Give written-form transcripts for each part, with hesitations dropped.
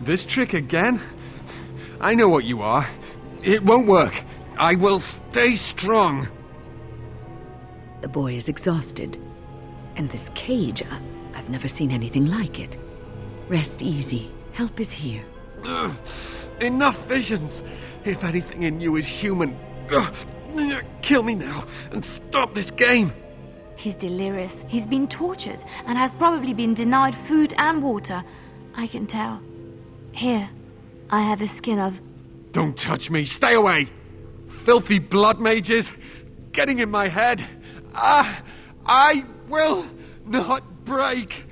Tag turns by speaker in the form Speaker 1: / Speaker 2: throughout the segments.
Speaker 1: This trick again? I know what you are. It won't work. I will stay strong.
Speaker 2: The boy is exhausted. And this cage, I've never seen anything like it. Rest easy. Help is here.
Speaker 1: Ugh, enough visions. If anything in you is human, kill me now and stop this game.
Speaker 3: He's delirious. He's been tortured and has probably been denied food and water. I can tell. Here, I have a skin of...
Speaker 1: Don't touch me. Stay away. Filthy blood mages getting in my head. I will not break.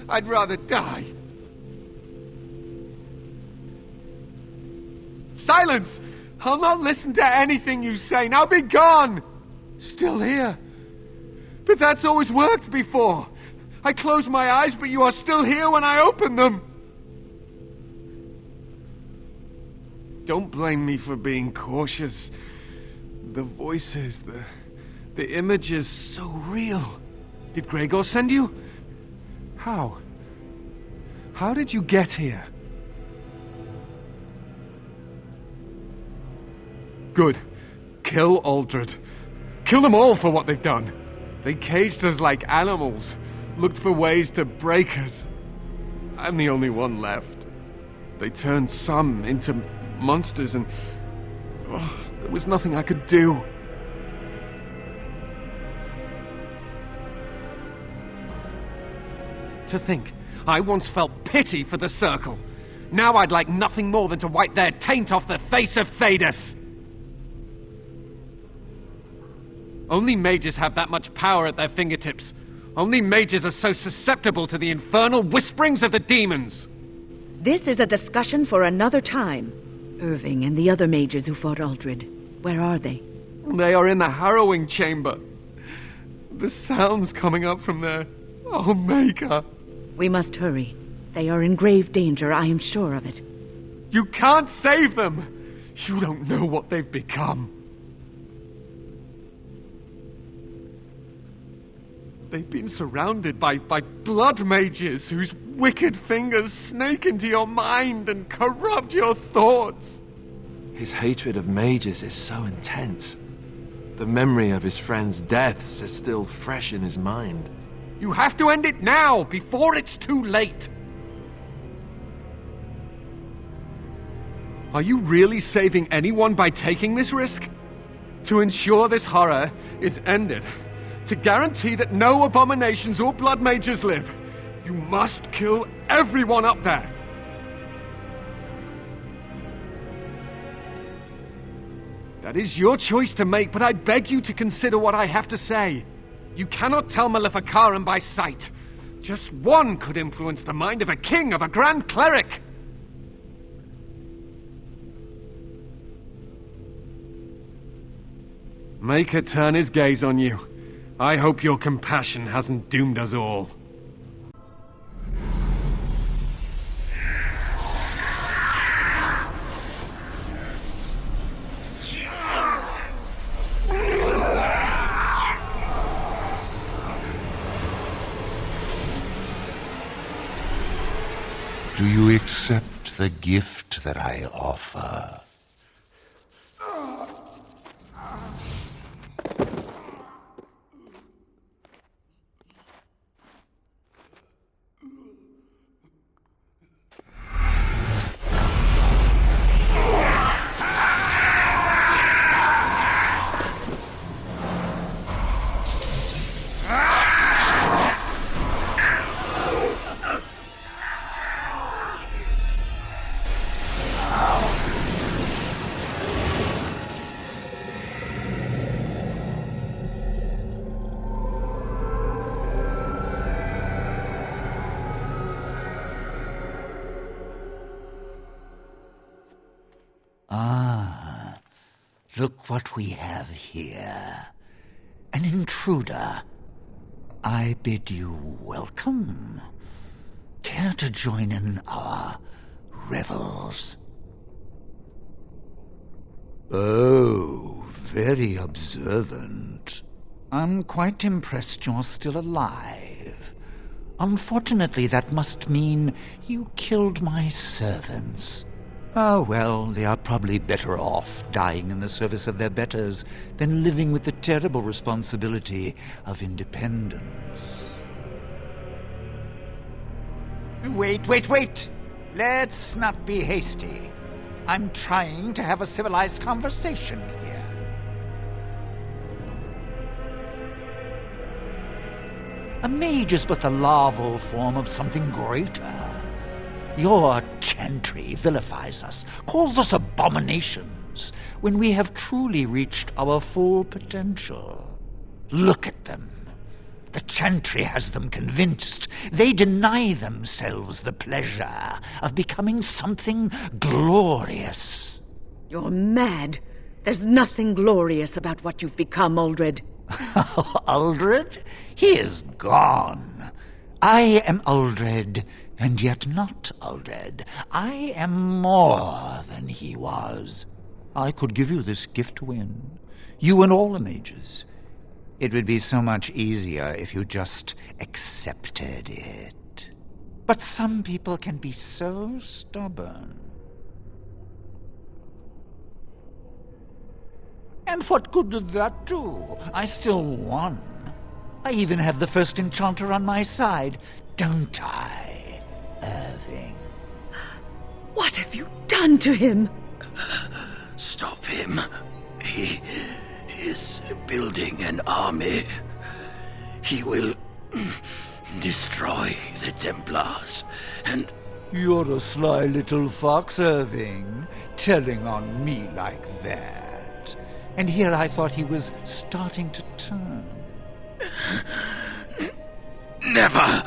Speaker 1: I'd rather die. Silence! I'll not listen to anything you say. Now be gone! Still here. But that's always worked before. I close my eyes, but you are still here when I open them. Don't blame me for being cautious. The voices, the images, so real. Did Gregor send you? How? How did you get here? Good. Kill Aldred. Kill them all for what they've done. They caged us like animals, looked for ways to break us. I'm the only one left. They turned some into monsters and... there was nothing I could do. To think, I once felt pity for the Circle. Now I'd like nothing more than to wipe their taint off the face of Thedas. Only mages have that much power at their fingertips. Only mages are so susceptible to the infernal whisperings of the demons.
Speaker 2: This is a discussion for another time. Irving and the other mages who fought Aldred, where are they?
Speaker 1: They are in the harrowing chamber. The sounds coming up from there. Oh, Maker.
Speaker 2: We must hurry. They are in grave danger, I am sure of it.
Speaker 1: You can't save them! You don't know what they've become. They've been surrounded by blood mages whose wicked fingers snake into your mind and corrupt your thoughts.
Speaker 4: His hatred of mages is so intense. The memory of his friends' deaths is still fresh in his mind.
Speaker 1: You have to end it now, before it's too late. Are you really saving anyone by taking this risk? To ensure this horror is ended, to guarantee that no abominations or blood mages live, you must kill everyone up there. That is your choice to make, but I beg you to consider what I have to say. You cannot tell Maleficarum by sight. Just one could influence the mind of a king, of a grand cleric. Make her turn his gaze on you. I hope your compassion hasn't doomed us all.
Speaker 5: Do you accept the gift that I offer? Ah, look what we have here. An intruder. I bid you welcome. Care to join in our revels? Oh, very observant. I'm quite impressed you're still alive.
Speaker 6: Unfortunately, that must mean you killed my servants. Oh, well, they are probably better off dying in the service of their betters than living with the terrible responsibility of independence. Wait! Let's not be hasty. I'm trying to have a civilized conversation here. A mage is but the larval form of something greater. Your chantry vilifies us, calls us abominations, when we have truly reached our full potential. Look at them. The chantry has them convinced. They deny themselves the pleasure of becoming something glorious.
Speaker 2: You're mad. There's nothing glorious about what you've become, Uldred.
Speaker 6: Uldred? He is gone. I am Uldred, and yet not Uldred. I am more than he was. I could give you this gift to win. You and all the mages. It would be so much easier if you just accepted it. But some people can be so stubborn. And what good did that do? I still won. I even have the first enchanter on my side, don't I, Irving?
Speaker 2: What have you done to him?
Speaker 7: Stop him. He is building an army. He will destroy the Templars, and...
Speaker 6: You're a sly little fox, Irving, telling on me like that. And here I thought he was starting to turn.
Speaker 7: Never!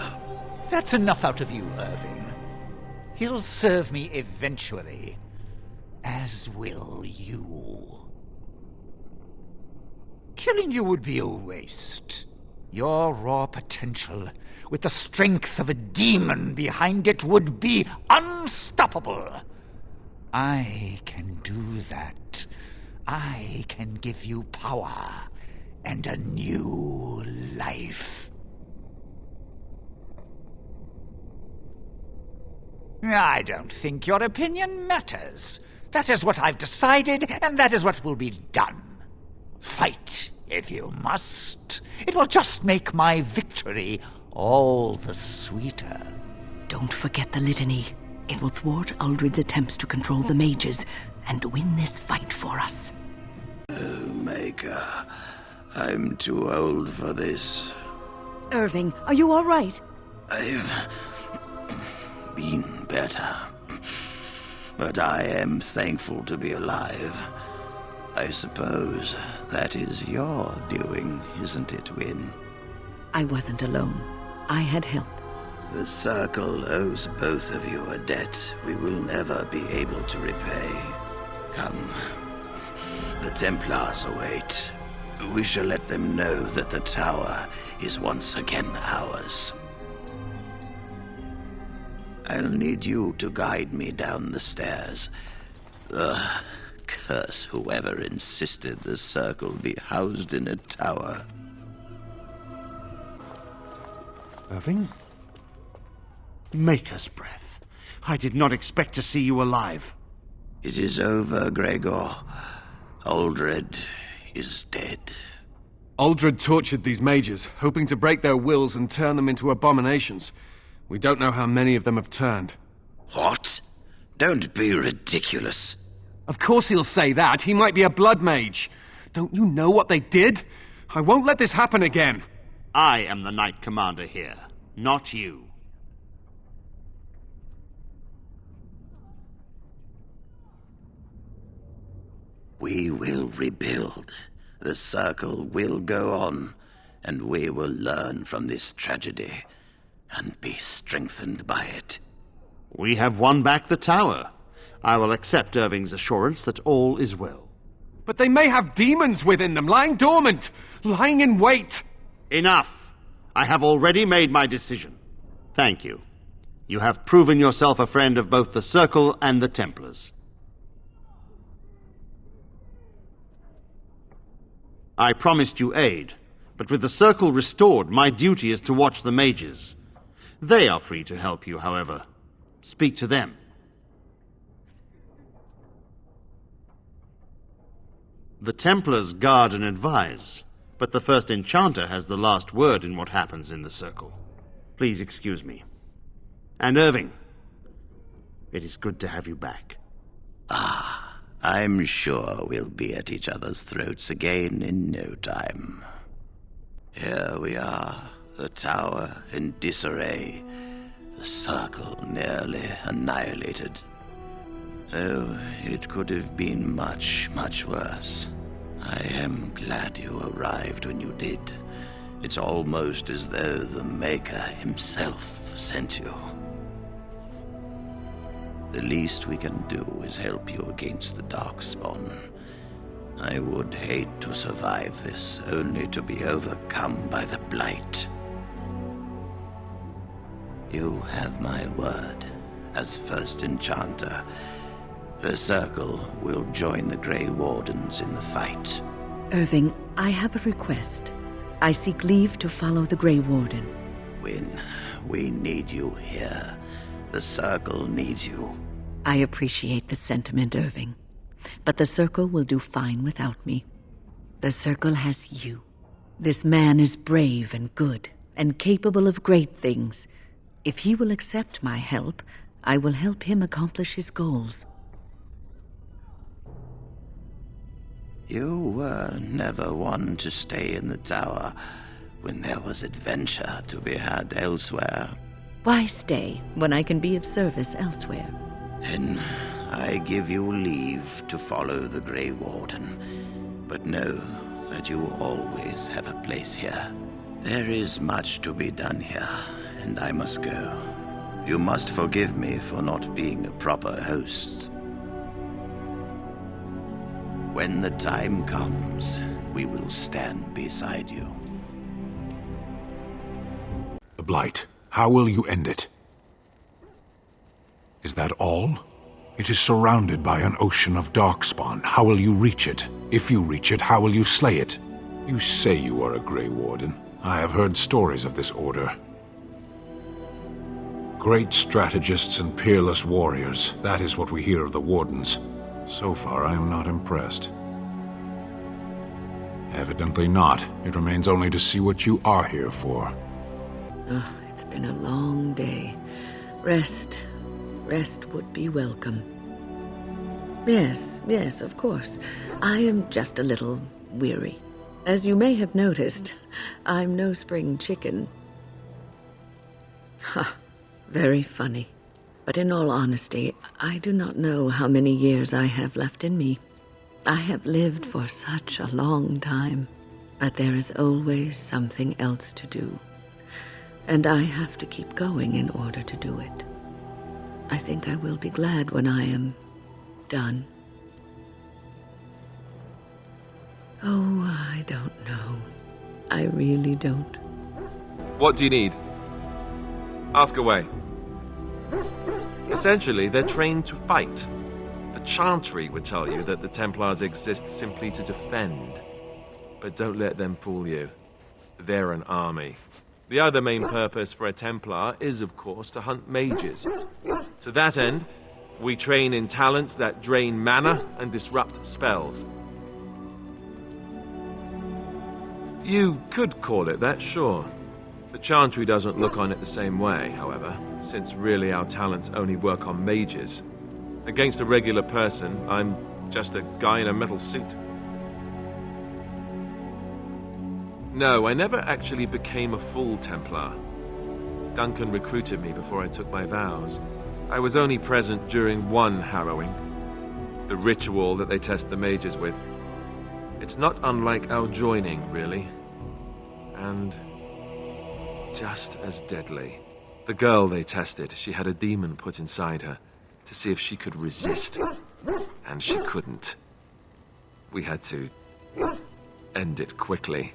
Speaker 6: That's enough out of you, Irving. He'll serve me eventually, as will you. Killing you would be a waste. Your raw potential, with the strength of a demon behind it, would be unstoppable. I can do that. I can give you power and a new life. I don't think your opinion matters. That is what I've decided, and that is what will be done. Fight, if you must. It will just make my victory all the sweeter.
Speaker 2: Don't forget the litany. It will thwart Uldred's attempts to control the mages and win this fight for us.
Speaker 7: Oh, Maker, I'm too old for this.
Speaker 2: Irving, are you all right?
Speaker 7: I've been better, but I am thankful to be alive. I suppose that is your doing, isn't it, Wynne?
Speaker 2: I wasn't alone. I had help.
Speaker 7: The Circle owes both of you a debt we will never be able to repay. Come, the Templars await. We shall let them know that the tower is once again ours. I'll need you to guide me down the stairs. Curse whoever insisted the Circle be housed in a tower.
Speaker 5: Irving? Maker's breath. I did not expect to see you alive.
Speaker 7: It is over, Gregor. Uldred is dead.
Speaker 1: Uldred tortured these mages, hoping to break their wills and turn them into abominations. We don't know how many of them have turned.
Speaker 7: What? Don't be ridiculous.
Speaker 1: Of course he'll say that. He might be a blood mage. Don't you know what they did? I won't let this happen again.
Speaker 8: I am the Knight Commander here, not you.
Speaker 7: We will rebuild. The Circle will go on, and we will learn from this tragedy and be strengthened by it.
Speaker 8: We have won back the tower. I will accept Irving's assurance that all is well.
Speaker 1: But they may have demons within them, lying dormant, lying in wait.
Speaker 8: Enough! I have already made my decision. Thank you. You have proven yourself a friend of both the Circle and the Templars. I promised you aid, but with the Circle restored, my duty is to watch the mages. They are free to help you, however. Speak to them. The Templars guard and advise, but the first enchanter has the last word in what happens in the Circle. Please excuse me. And Irving, it is good to have you back.
Speaker 7: I'm sure we'll be at each other's throats again in no time. Here we are, the tower in disarray, the Circle nearly annihilated. Oh, it could have been much, much worse. I am glad you arrived when you did. It's almost as though the Maker himself sent you. The least we can do is help you against the Darkspawn. I would hate to survive this, only to be overcome by the Blight. You have my word. As first enchanter, the Circle will join the Grey Wardens in the fight.
Speaker 2: Irving, I have a request. I seek leave to follow the Grey Warden.
Speaker 7: When we need you here, the Circle needs you.
Speaker 2: I appreciate the sentiment, Irving. But the Circle will do fine without me. The Circle has you. This man is brave and good, and capable of great things. If he will accept my help, I will help him accomplish his goals.
Speaker 7: You were never one to stay in the tower when there was adventure to be had elsewhere.
Speaker 2: Why stay when I can be of service elsewhere?
Speaker 7: Then I give you leave to follow the Grey Warden, but know that you always have a place here. There is much to be done here, and I must go. You must forgive me for not being a proper host. When the time comes, we will stand beside you.
Speaker 9: The Blight. How will you end it? Is that all? It is surrounded by an ocean of Darkspawn. How will you reach it? If you reach it, how will you slay it? You say you are a Grey Warden. I have heard stories of this order. Great strategists and peerless warriors. That is what we hear of the Wardens. So far, I am not impressed. Evidently not. It remains only to see what you are here for.
Speaker 2: Oh, it's been a long day. Rest would be welcome. Yes, of course. I am just a little weary. As you may have noticed, I'm no spring chicken. Ha, very funny. But in all honesty, I do not know how many years I have left in me. I have lived for such a long time, but there is always something else to do. And I have to keep going in order to do it. I think I will be glad when I am done. Oh, I don't know. I really don't.
Speaker 4: What do you need? Ask away. Essentially, they're trained to fight. The Chantry would tell you that the Templars exist simply to defend. But don't let them fool you. They're an army. The other main purpose for a Templar is, of course, to hunt mages. To that end, we train in talents that drain mana and disrupt spells. You could call it that, sure. The Chantry doesn't look on it the same way, however, since really our talents only work on mages. Against a regular person, I'm just a guy in a metal suit. No, I never actually became a full Templar. Duncan recruited me before I took my vows. I was only present during one harrowing. The ritual that they test the mages with. It's not unlike our joining, really. And just as deadly. The girl they tested, she had a demon put inside her to see if she could resist. And she couldn't. We had to end it quickly.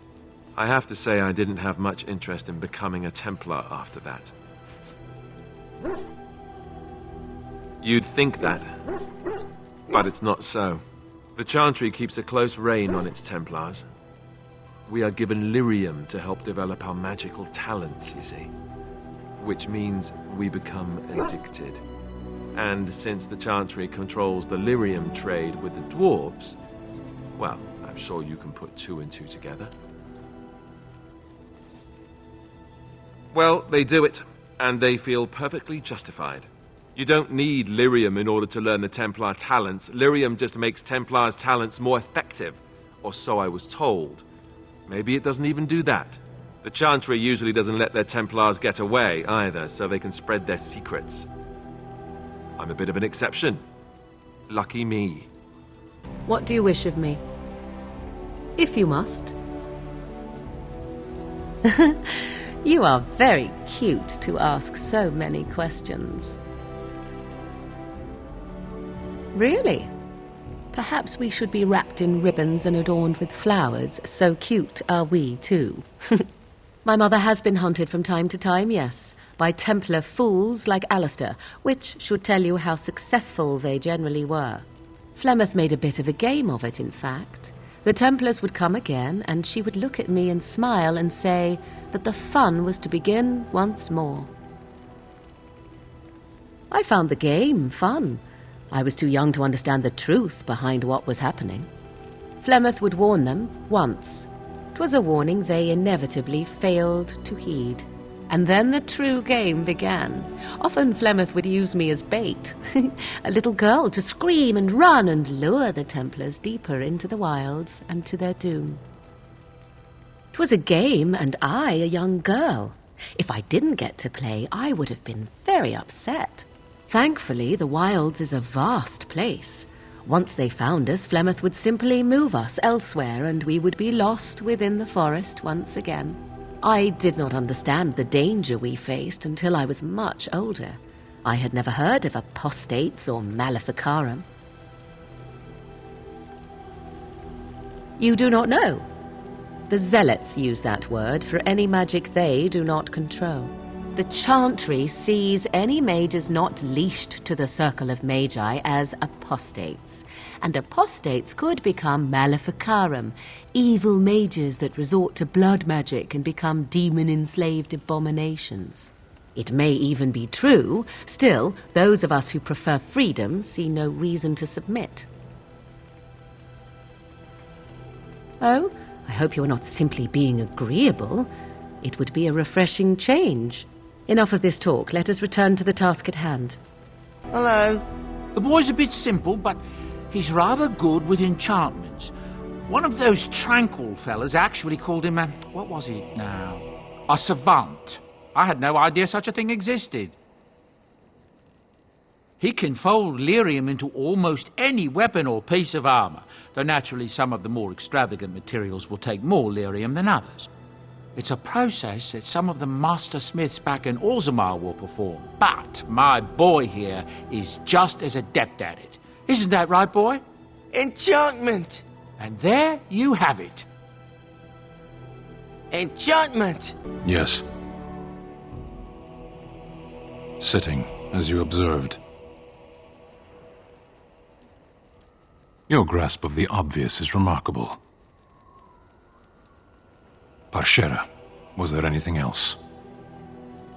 Speaker 4: I have to say I didn't have much interest in becoming a Templar after that. You'd think that, but it's not so. The Chantry keeps a close rein on its Templars. We are given lyrium to help develop our magical talents, you see. which means we become addicted. And since the Chantry controls the lyrium trade with the dwarves, well, I'm sure you can put two and two together. Well, they do it, and they feel perfectly justified. You don't need lyrium in order to learn the Templar talents. Lyrium just makes Templars' talents more effective, or so I was told. Maybe it doesn't even do that. The Chantry usually doesn't let their Templars get away either, so they can spread their secrets. I'm a bit of an exception. Lucky me.
Speaker 10: What do you wish of me? If you must. You are very cute to ask so many questions. Really? Perhaps we should be wrapped in ribbons and adorned with flowers. So cute are we, too. My mother has been hunted from time to time, yes, by Templar fools like Alistair, which should tell you how successful they generally were. Flemeth made a bit of a game of it, in fact. The Templars would come again, and she would look at me and smile and say that the fun was to begin once more. I found the game fun. I was too young to understand the truth behind what was happening. Flemeth would warn them once. 'Twas a warning they inevitably failed to heed. And then the true game began. Often Flemeth would use me as bait, a little girl to scream and run and lure the Templars deeper into the wilds and to their doom. 'Twas a game, and I a young girl. If I didn't get to play, I would have been very upset. Thankfully, the wilds is a vast place. Once they found us, Flemeth would simply move us elsewhere, and we would be lost within the forest once again. I did not understand the danger we faced until I was much older. I had never heard of apostates or maleficarum. You do not know? The Zealots use that word for any magic they do not control. The Chantry sees any mages not leashed to the circle of magi as apostates, and apostates could become maleficarum, evil mages that resort to blood magic and become demon-enslaved abominations. It may even be true, still, those of us who prefer freedom see no reason to submit. Oh, I hope you are not simply being agreeable. It would be a refreshing change. Enough of this talk. Let us return to the task at hand.
Speaker 6: Hello. The boy's a bit simple, but he's rather good with enchantments. One of those tranquil fellas actually called him what was it now? A savant. I had no idea such a thing existed. He can fold lyrium into almost any weapon or piece of armor, though naturally some of the more extravagant materials will take more lyrium than others. It's a process that some of the master smiths back in Orzammar will perform, but my boy here is just as adept at it. Isn't that right, boy?
Speaker 11: Enchantment!
Speaker 6: And there you have it.
Speaker 11: Enchantment!
Speaker 9: Yes. Sitting, as you observed. Your grasp of the obvious is remarkable. Parshera, was there anything else?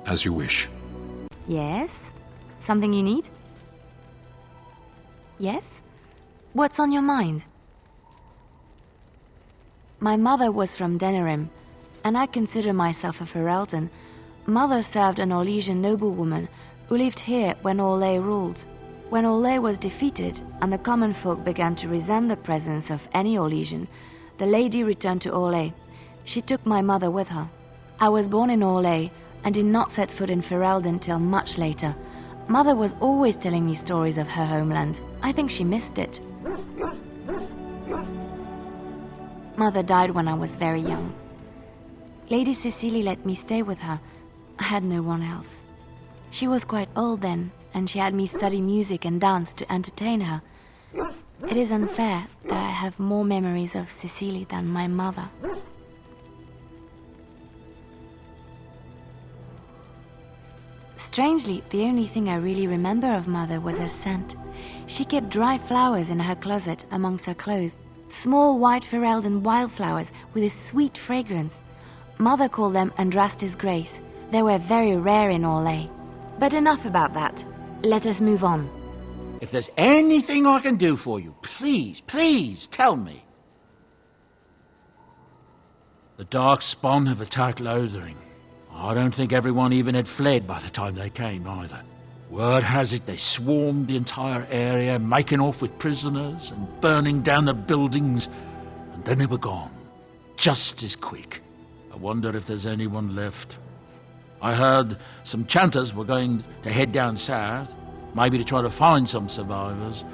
Speaker 9: As you wish.
Speaker 3: Yes? Something you need? Yes? What's on your mind? My mother was from Denerim, and I consider myself a Ferelden. Mother served an Orlesian noblewoman who lived here when Orlais ruled. When Orlais was defeated and the common folk began to resent the presence of any Orlesian, the lady returned to Orlais. She took my mother with her. I was born in Orlais and did not set foot in Ferelden till much later. Mother was always telling me stories of her homeland. I think she missed it. Mother died when I was very young. Lady Cecily let me stay with her. I had no one else. She was quite old then, and she had me study music and dance to entertain her. It is unfair that I have more memories of Cecily than my mother. Strangely, the only thing I really remember of Mother was her scent. She kept dried flowers in her closet amongst her clothes. Small white Ferelden wildflowers with a sweet fragrance. Mother called them Andraste's Grace. They were very rare in Orlais. But enough about that. Let us move on.
Speaker 6: If there's anything I can do for you, please, please tell me. The Darkspawn have attacked Lothering. I don't think everyone even had fled by the time they came either. Word has it they swarmed the entire area, making off with prisoners and burning down the buildings, and then they were gone. Just as quick. I wonder if there's anyone left. I heard some chanters were going to head down south, maybe to try to find some survivors.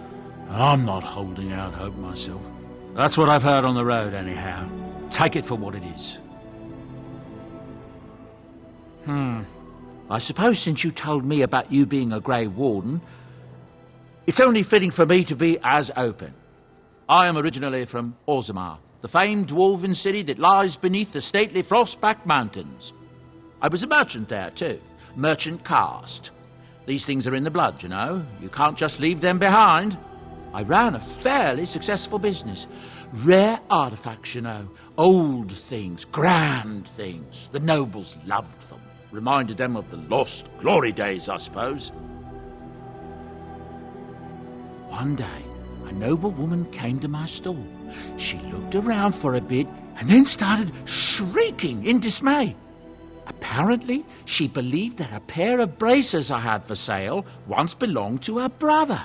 Speaker 6: I'm not holding out hope myself. That's what I've heard on the road anyhow. Take it for what it is. I suppose since you told me about you being a Grey Warden, it's only fitting for me to be as open. I am originally from Orzammar, the famed dwarven city that lies beneath the stately Frostback Mountains. I was a merchant there too, merchant caste. These things are in the blood, you know. You can't just leave them behind. I ran a fairly successful business. Rare artifacts, you know. Old things, grand things. The nobles loved them. Reminded them of the lost glory days, I suppose. One day, a noble woman came to my stall. She looked around for a bit and then started shrieking in dismay. Apparently, she believed that a pair of braces I had for sale once belonged to her brother.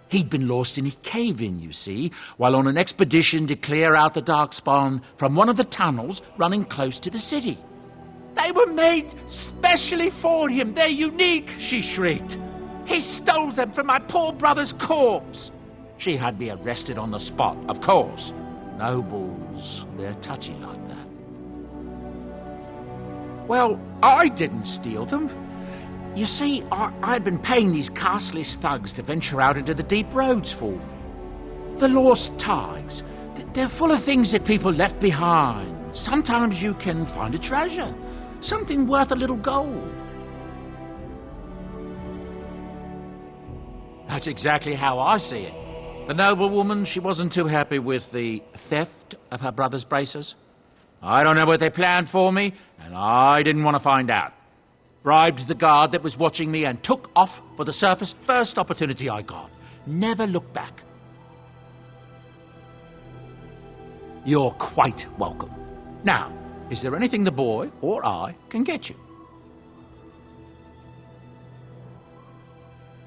Speaker 6: He'd been lost in a cave-in, you see, while on an expedition to clear out the Darkspawn from one of the tunnels running close to the city. They were made specially for him. They're unique, she shrieked. He stole them from my poor brother's corpse. She had me arrested on the spot, of course. Nobles, they're touchy like that. Well, I didn't steal them. You see, I'd been paying these castless thugs to venture out into the deep roads for me. The lost tigers, they're full of things that people left behind. Sometimes you can find a treasure. Something worth a little gold. That's exactly how I see it. The noblewoman, she wasn't too happy with the theft of her brother's braces. I don't know what they planned for me, and I didn't want to find out. Bribed the guard that was watching me and took off for the surface first opportunity I got. Never looked back. You're quite welcome. Now, is there anything the boy or I can get you?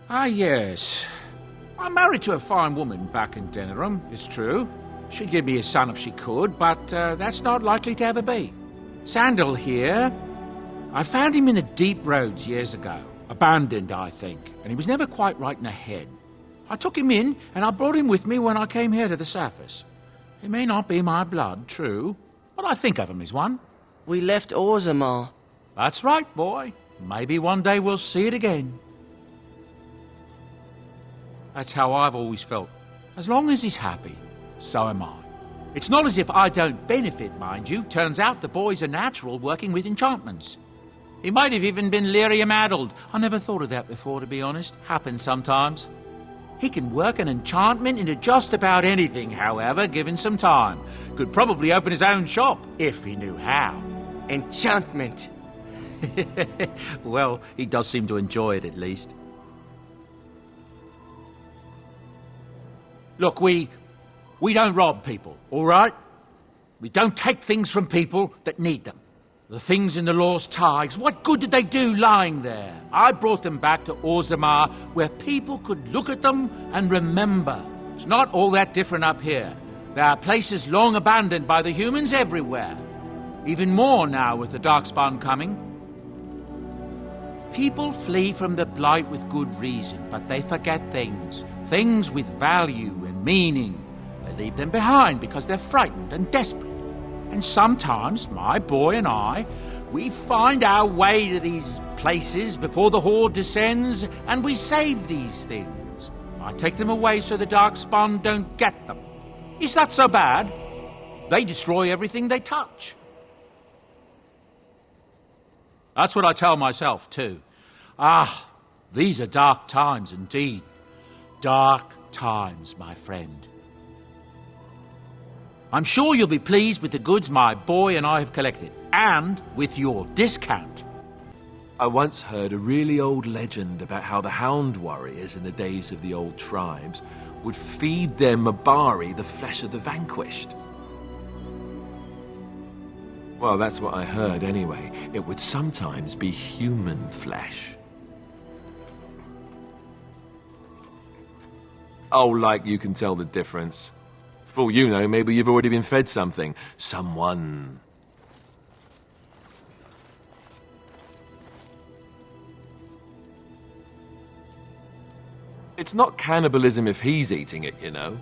Speaker 6: Ah, yes. I'm married to a fine woman back in Denerim, it's true. She'd give me a son if she could, but that's not likely to ever be. Sandal here. I found him in the deep roads years ago. Abandoned, I think, and he was never quite right in the head. I took him in, and I brought him with me when I came here to the surface. He may not be my blood, true, but I think of him as one.
Speaker 11: We left Orzammar.
Speaker 6: That's right, boy. Maybe one day we'll see it again. That's how I've always felt. As long as he's happy, so am I. It's not as if I don't benefit, mind you. Turns out the boy's a natural working with enchantments. He might have even been lyrium-addled. I never thought of that before, to be honest. Happens sometimes. He can work an enchantment into just about anything, however, given some time. Could probably open his own shop, if he knew how.
Speaker 11: Enchantment.
Speaker 6: Well, he does seem to enjoy it, at least. Look, we don't rob people, all right? We don't take things from people that need them. The things in the lost tigers, what good did they do lying there? I brought them back to Orzammar, where people could look at them and remember. It's not all that different up here. There are places long abandoned by the humans everywhere. Even more now with the Darkspawn coming. People flee from the Blight with good reason, but they forget things. Things with value and meaning. They leave them behind because they're frightened and desperate. And sometimes, my boy and I, we find our way to these places before the Horde descends, and we save these things. I take them away so the Darkspawn don't get them. Is that so bad? They destroy everything they touch. That's what I tell myself, too. Ah, these are dark times indeed. Dark times, my friend. I'm sure you'll be pleased with the goods my boy and I have collected, and with your discount.
Speaker 4: I once heard a really old legend about how the Hound warriors in the days of the old tribes would feed their Mabari the flesh of the vanquished. Well, that's what I heard anyway. It would sometimes be human flesh. Oh, like you can tell the difference. For all you know, maybe you've already been fed something. Someone. It's not cannibalism if he's eating it, you know.